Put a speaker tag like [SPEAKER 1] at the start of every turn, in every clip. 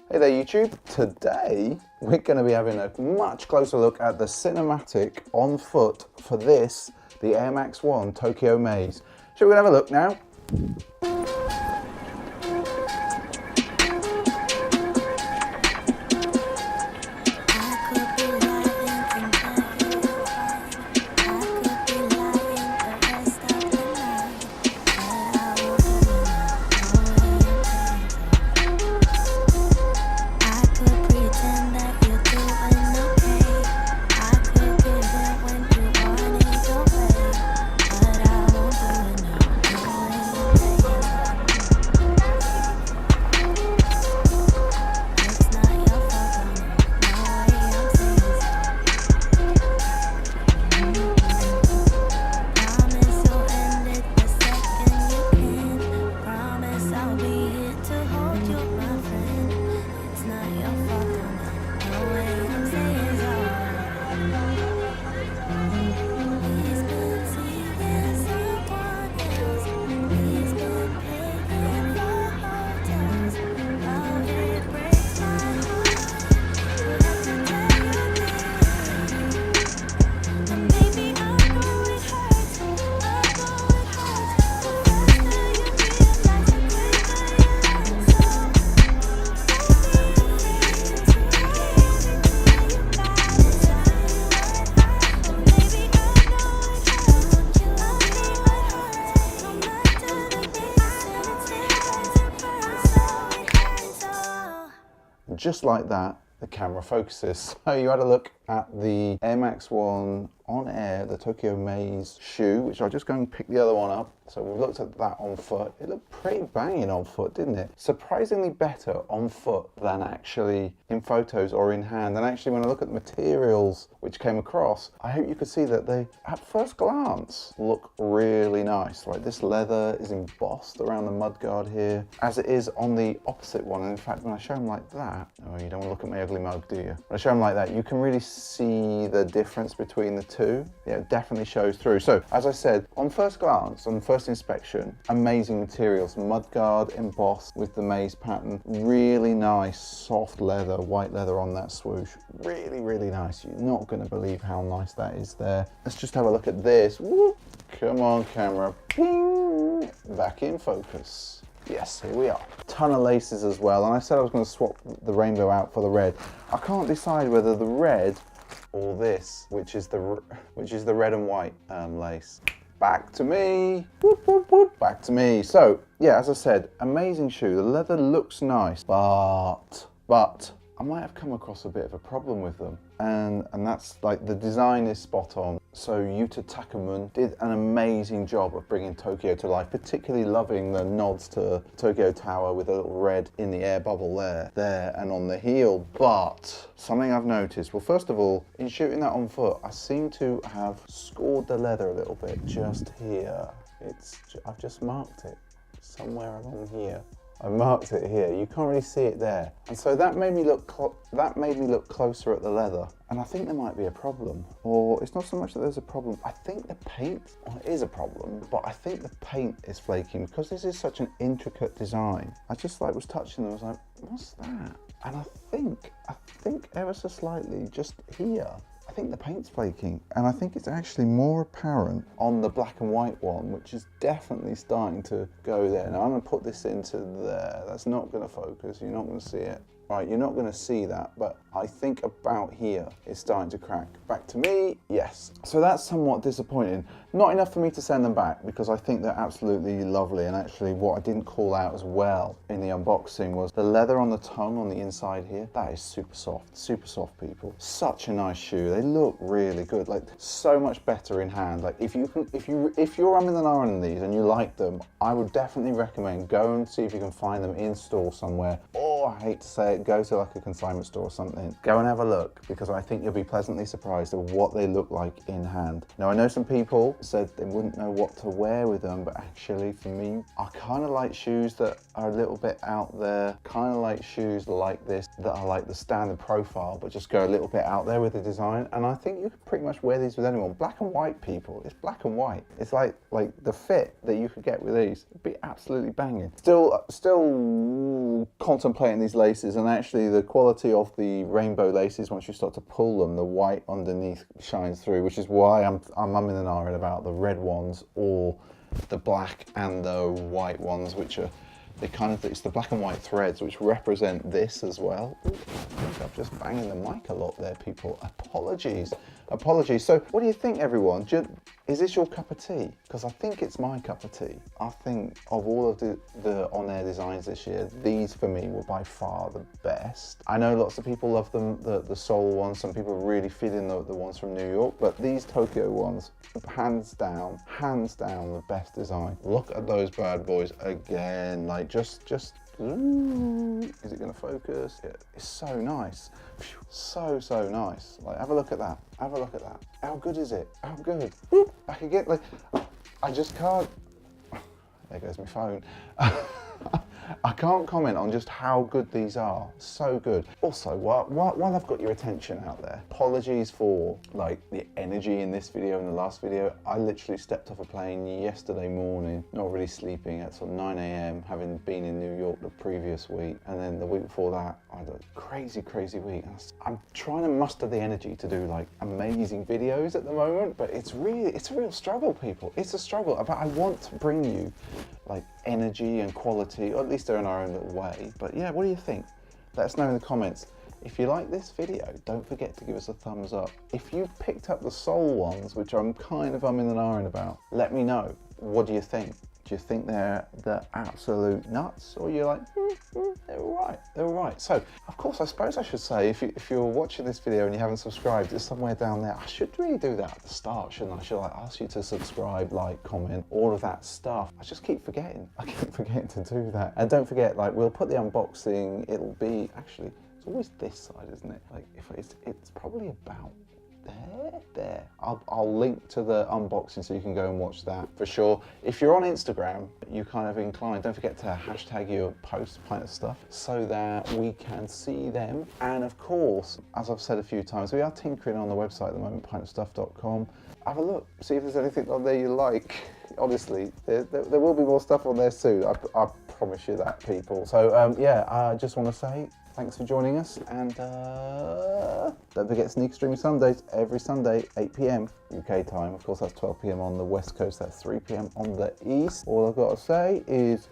[SPEAKER 1] Hey there YouTube, today we're going to be having a much closer look at the cinematic on foot for this, the Air Max 1 Tokyo Maze. So we're going to have a look now. Just like that, the camera focuses. So you had a look at the Air Max 1 on air, the Tokyo Maze shoe, which I'll just go and pick the other one up. So we've looked at that on foot. It looked pretty banging on foot, didn't it? Surprisingly better on foot than actually in photos or in hand. And actually when I look at the materials which came across, I hope you could see that they, at first glance, look really nice. Like this leather is embossed around the mudguard here, as it is on the opposite one. And in fact, when I show them like that, oh, you don't want to look at my ugly mug, do you? When I show them like that, you can really see the difference between the two. Yeah, it definitely shows through. So, as I said, on first glance, on first inspection, amazing materials. Mudguard embossed with the maze pattern. Really nice, soft leather, white leather on that swoosh. Really, really nice. You're not going to believe how nice that is there. Let's just have a look at this. Whoop. Come on, camera. Ping. Back in focus. Yes, here we are. Ton of laces as well. And I said I was going to swap the rainbow out for the red. I can't decide whether the red or this, which is the red and white lace. Back to me. Whoop, whoop, whoop. Back to me. So yeah, as I said, amazing shoe. The leather looks nice, but I might have come across a bit of a problem with them. And that's like the design is spot on. So Yuta Takuman did an amazing job of bringing Tokyo to life, particularly loving the nods to Tokyo Tower with a little red in the air bubble there and on the heel. But something I've noticed, well, first of all, in shooting that on foot, I seem to have scored the leather a little bit just here. I've just marked it somewhere along here. I marked it here. You can't really see it there, and so that made me look closer at the leather. And I think there might be a problem, or it's not so much that there's a problem. I think the paint, well, it is a problem, but I think the paint is flaking because this is such an intricate design. I just was touching them. I was like, what's that? And I think ever so slightly just here, I think the paint's flaking, and I think it's actually more apparent on the black and white one, which is definitely starting to go there. Now I'm going to put this into there. That's not going to focus. You're not going to see it. Right, you're not going to see that, but I think about here it's starting to crack. Back to me, yes. So that's somewhat disappointing. Not enough for me to send them back because I think they're absolutely lovely. And actually what I didn't call out as well in the unboxing was the leather on the tongue on the inside here. That is super soft, people. Such a nice shoe. They look really good, like so much better in hand. Like if you're umming and ahhing these and you like them, I would definitely recommend go and see if you can find them in store somewhere. Or I hate to say it, go to like a consignment store or something. Go and have a look because I think you'll be pleasantly surprised at what they look like in hand. Now I know some people said they wouldn't know what to wear with them, but actually for me, I kind of like shoes that are a little bit out there, kind of like shoes like this that are like the standard profile, but just go a little bit out there with the design. And I think you could pretty much wear these with anyone. Black and white, people, it's black and white. It's like the fit that you could get with these would be absolutely banging. Still contemplating getting these laces, and actually the quality of the rainbow laces, once you start to pull them, the white underneath shines through, which is why I'm umming and ahhing about the red ones or the black and the white ones, which are it's the black and white threads which represent this as well. Ooh, I think I'm just banging the mic a lot there, people. Apologies. So what do you think, everyone? Is this your cup of tea? Because I think it's my cup of tea. I think of all of the on-air designs this year, these for me were by far the best. I know lots of people love them, the Seoul ones. Some people really feeling the ones from New York, but these Tokyo ones, hands down the best design. Look at those bad boys again. Like just ooh, is it going to focus? Yeah, it's so nice. So nice. Like, have a look at that. How good is it? How good? Whoop, back again. Like, I just can't. There goes my phone. I can't comment on just how good these are. So good. Also, while I've got your attention out there, apologies for like the energy in this video and the last video. I literally stepped off a plane yesterday morning, not really sleeping, at sort of 9 AM, having been in New York the previous week, and then the week before that, I had a crazy week. I'm trying to muster the energy to do like amazing videos at the moment, but it's a real struggle, people. It's a struggle, but I want to bring you like energy and quality, or at least they're in our own little way. But yeah, what do you think? Let us know in the comments. If you like this video, don't forget to give us a thumbs up. If you picked up the Seoul ones, which I'm kind of umming and ahhing about, let me know. What do you think? Do you think they're the absolute nuts, or you're like, they're all right? So, of course, I suppose I should say, if you're watching this video and you haven't subscribed, it's somewhere down there. I should really do that at the start, shouldn't I? Should I ask you to subscribe, like, comment, all of that stuff? I just keep forgetting. I keep forgetting to do that. And don't forget, like, we'll put the unboxing. It'll be, actually, it's always this side, isn't it? Like, if it's probably about there. I'll link to the unboxing so you can go and watch that for sure. If you're on Instagram, you kind of inclined, don't forget to hashtag your post, Pint of Stuff, so that we can see them. And of course, as I've said a few times, we are tinkering on the website at the moment, pintofstuff.com. Have a look, see if there's anything on there you like. Honestly, there will be more stuff on there soon. I promise you that, people. So yeah, I just want to say thanks for joining us, and don't forget Sneak Streaming Sundays, every Sunday, 8 PM UK time. Of course, that's 12 PM on the West Coast, that's 3 PM on the East. All I've got to say is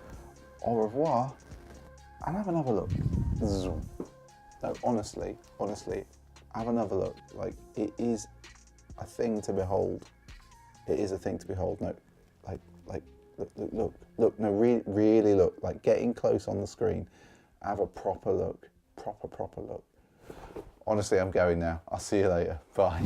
[SPEAKER 1] au revoir, and have another look. Zoom. No, honestly, have another look. Like, it is a thing to behold. It is a thing to behold. No, like, look, no, really look. Like, getting close on the screen. Have a proper look. Proper look. Honestly, I'm going now. I'll see you later. Bye.